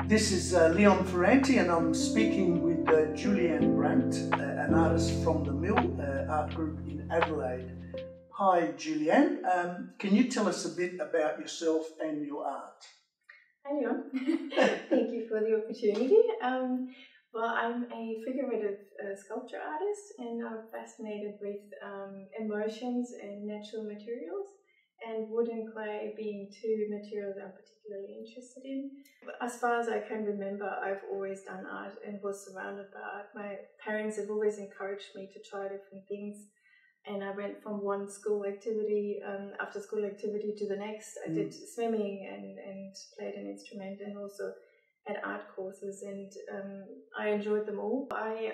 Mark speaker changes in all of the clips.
Speaker 1: This is Leon Ferrante, and I'm speaking with Juliane Brandt, an artist from the Mill art group in Adelaide. Hi Juliane, can you tell us a bit about yourself and your art?
Speaker 2: Hi Leon, thank you for the opportunity. Well, I'm a figurative sculpture artist, and I'm fascinated with emotions and natural materials, and wood and clay being two materials I'm particularly interested in. As far as I can remember, I've always done art and was surrounded by art. My parents have always encouraged me to try different things, and I went from one school activity, after school activity, to the next. I did swimming and played an instrument, and also had art courses, and I enjoyed them all. I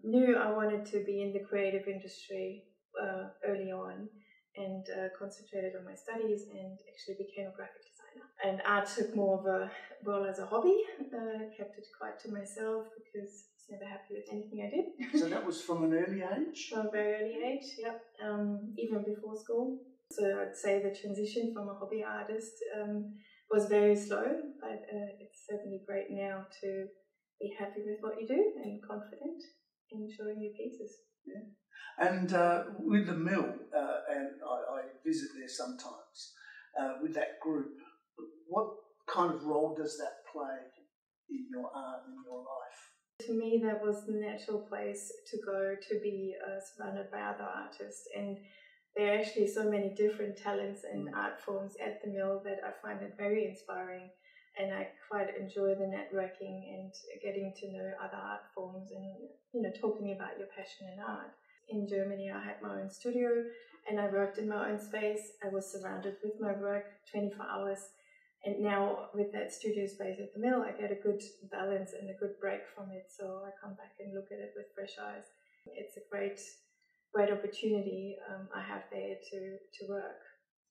Speaker 2: knew I wanted to be in the creative industry early on, and concentrated on my studies and actually became a graphic designer. And art took more of a role as a hobby, kept it quite to myself because I was never happy with anything I did.
Speaker 1: So that was from an early age?
Speaker 2: From a very early age, yep, even before school. So I'd say the transition from a hobby artist was very slow, but it's certainly great now to be happy with what you do and confident in showing your pieces.
Speaker 1: Yeah. And with the Mill, and I visit there sometimes, with that group, what kind of role does that play in your art, in your life?
Speaker 2: To me, that was the natural place to go, to be surrounded by other artists. And there are actually so many different talents and art forms at the Mill that I find it very inspiring. And I quite enjoy the networking and getting to know other art forms and, talking about your passion in art. In Germany, I had my own studio and I worked in my own space. I was surrounded with my work 24 hours. And now with that studio space at the Mill, I get a good balance and a good break from it. So I come back and look at it with fresh eyes. It's a great opportunity I have there to work.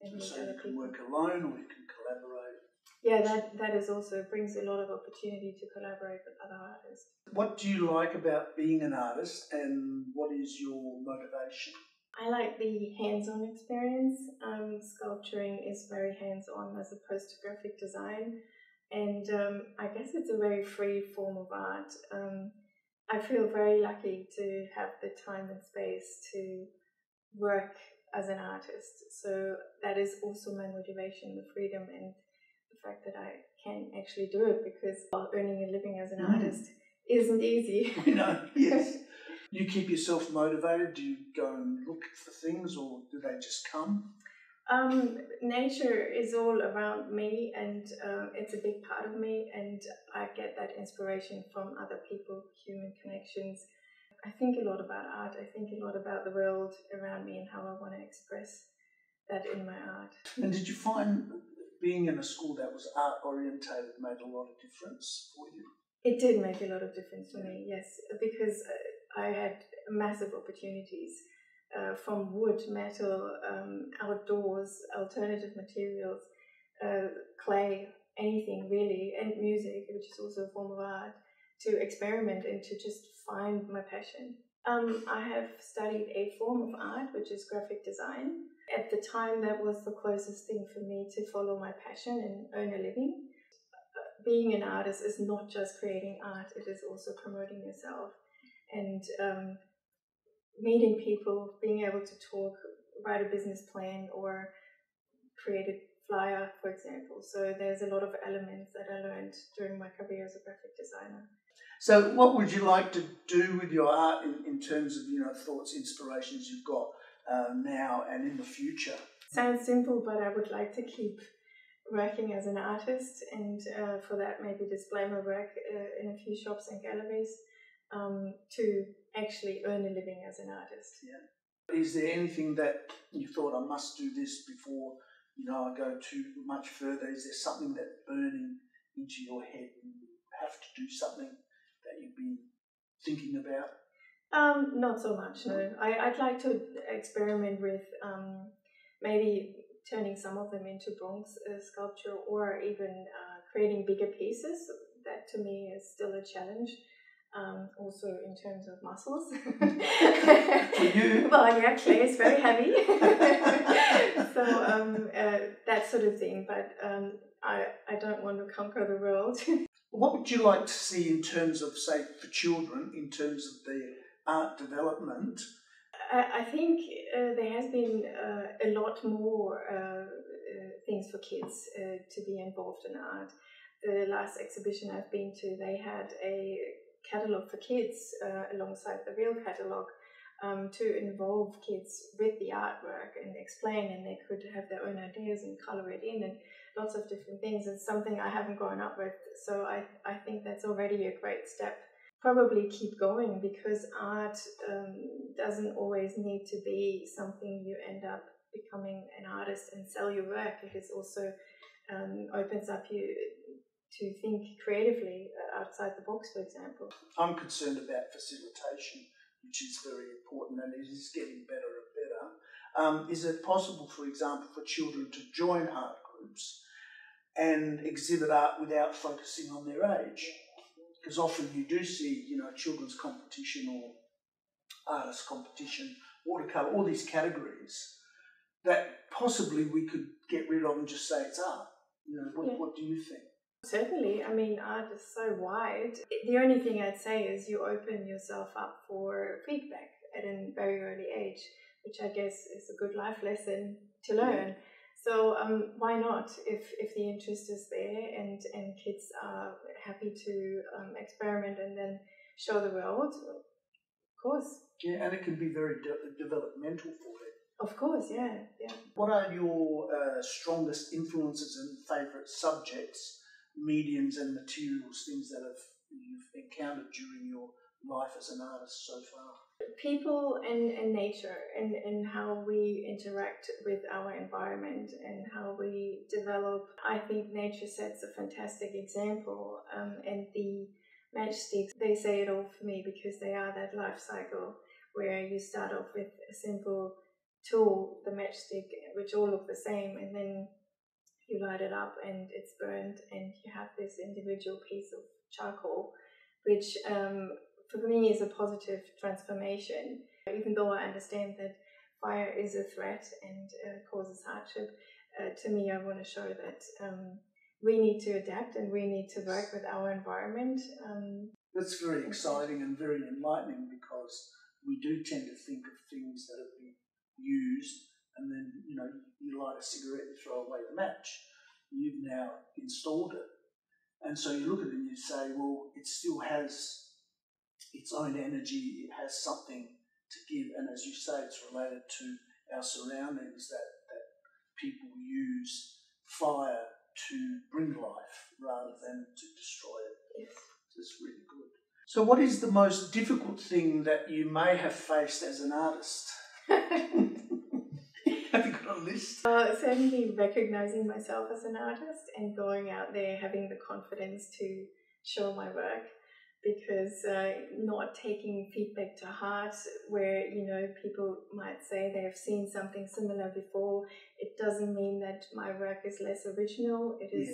Speaker 2: And
Speaker 1: so you can work alone or you can collaborate.
Speaker 2: Yeah, that is also brings a lot of opportunity to collaborate with other artists.
Speaker 1: What do you like about being an artist, and what is your motivation?
Speaker 2: I like the hands-on experience. Sculpturing is very hands-on as opposed to graphic design, and I guess it's a very free form of art. I feel very lucky to have the time and space to work as an artist. So that is also my motivation, the freedom and the fact that I can actually do it, because earning a living as an artist isn't easy.
Speaker 1: Yes. You keep yourself motivated? Do you go and look for things, or do they just come?
Speaker 2: Nature is all around me, and it's a big part of me, and I get that inspiration from other people, human connections. I think a lot about art. I think a lot about the world around me and how I want to express that in my art.
Speaker 1: And did you find being in a school that was art orientated made a lot of difference for you?
Speaker 2: It did make a lot of difference for me, yes, because I had massive opportunities from wood, metal, outdoors, alternative materials, clay, anything really, and music, which is also a form of art, to experiment and to just find my passion. I have studied a form of art, which is graphic design. At the time, that was the closest thing for me to follow my passion and earn a living. Being an artist is not just creating art, it is also promoting yourself and meeting people, being able to talk, write a business plan or create a flyer, for example. So there's a lot of elements that I learned during my career as a graphic designer.
Speaker 1: So what would you like to do with your art in terms of, thoughts, inspirations you've got now and in the future?
Speaker 2: Sounds simple, but I would like to keep working as an artist, and for that maybe display my work in a few shops and galleries to actually earn a living as an artist.
Speaker 1: Yeah. Is there anything that you thought, I must do this before I go too much further? Is there something that's burning into your head and you have to do something that you've been thinking about?
Speaker 2: Not so much, no. I'd like to experiment with maybe turning some of them into bronze sculpture, or even creating bigger pieces. That to me is still a challenge. Also in terms of muscles.
Speaker 1: For you?
Speaker 2: Well, yeah, clay is very heavy. So that sort of thing. But I don't want to conquer the world.
Speaker 1: What would you like to see in terms of, say, for children, in terms of their art development?
Speaker 2: I think there has been a lot more things for kids to be involved in art. The last exhibition I've been to, they had a catalogue for kids alongside the real catalogue to involve kids with the artwork and explain, and they could have their own ideas and colour it in and lots of different things. It's something I haven't grown up with, so I think that's already a great step. Probably keep going, because art doesn't always need to be something you end up becoming an artist and sell your work. It is also opens up you to think creatively outside the box, for example.
Speaker 1: I'm concerned about facilitation, which is very important, and it is getting better and better. Is it possible, for example, for children to join art groups and exhibit art without focusing on their age? Because often you do see, children's competition or artist competition, watercolour, all these categories that possibly we could get rid of and just say it's art. What do you think?
Speaker 2: Certainly. I mean, art is so wide. The only thing I'd say is you open yourself up for feedback at a very early age, which I guess is a good life lesson to learn. Yeah. So why not? If the interest is there and kids are happy to experiment and then show the world, of course.
Speaker 1: Yeah, and it can be very developmental for them.
Speaker 2: Of course, yeah.
Speaker 1: What are your strongest influences and favourite subjects, mediums and materials, things that you've encountered during your life as an artist so far?
Speaker 2: People and nature, and how we interact with our environment and how we develop. I think nature sets a fantastic example, and the matchsticks, they say it all for me, because they are that life cycle where you start off with a simple tool, the matchstick, which all look the same, and then you light it up and it's burned and you have this individual piece of charcoal, which for me is a positive transformation. Even though I understand that fire is a threat and causes hardship, to me I want to show that we need to adapt and we need to work with our environment.
Speaker 1: That's very exciting and very enlightening, because we do tend to think of things that have been used, and then you light a cigarette and throw away the match. You've now installed it, and so you look at it and you say, well, it still has its own energy, it has something to give, and as you say, it's related to our surroundings, that people use fire to bring life rather than to destroy it.
Speaker 2: Yes.
Speaker 1: So it's really good. So what is the most difficult thing that you may have faced as an artist? Have you got a list?
Speaker 2: Certainly recognising myself as an artist and going out there having the confidence to show my work, because not taking feedback to heart, where people might say they have seen something similar before, it doesn't mean that my work is less original. It is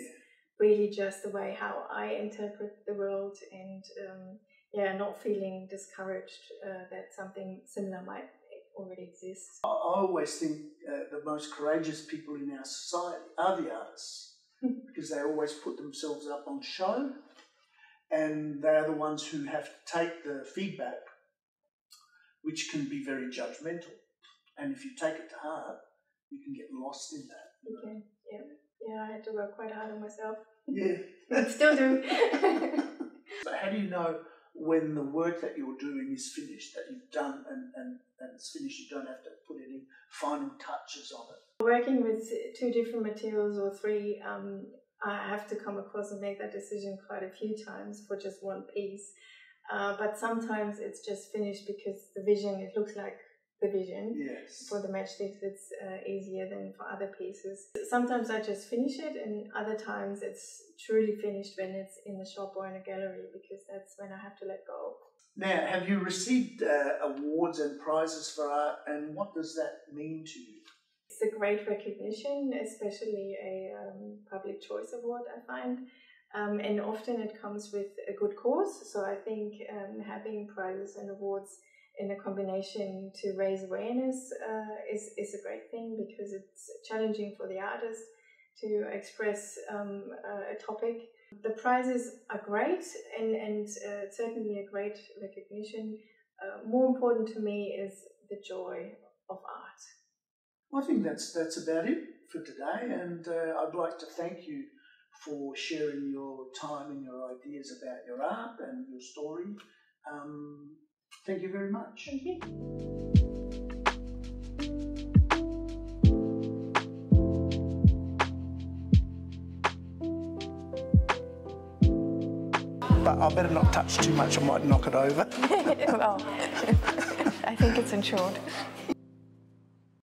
Speaker 2: really just the way how I interpret the world, and not feeling discouraged that something similar might already exist.
Speaker 1: I always think the most courageous people in our society are the artists, because they always put themselves up on show, and they're the ones who have to take the feedback, which can be very judgmental. And if you take it to heart, you can get lost in that.
Speaker 2: Okay. Yeah, I had to work quite hard on myself.
Speaker 1: Yeah.
Speaker 2: Still do.
Speaker 1: So how do you know when the work that you're doing is finished, that you've done and it's finished, you don't have to put any final touches on it?
Speaker 2: Working with 2 different materials or 3, I have to come across and make that decision quite a few times for just one piece. But sometimes it's just finished because the vision, it looks like the vision.
Speaker 1: Yes.
Speaker 2: For the matchsticks, it's easier than for other pieces. Sometimes I just finish it, and other times it's truly finished when it's in the shop or in a gallery, because that's when I have to let go.
Speaker 1: Now, have you received awards and prizes for art, and what does that mean to you?
Speaker 2: It's a great recognition, especially a public choice award, I find. And often it comes with a good cause. So I think having prizes and awards in a combination to raise awareness is a great thing, because it's challenging for the artist to express a topic. The prizes are great and certainly a great recognition. More important to me is the joy of art.
Speaker 1: I think that's about it for today, and I'd like to thank you for sharing your time and your ideas about your art and your story. Thank you very much.
Speaker 2: Thank you.
Speaker 1: But I better not touch too much, I might knock it over.
Speaker 2: Well, I think it's insured.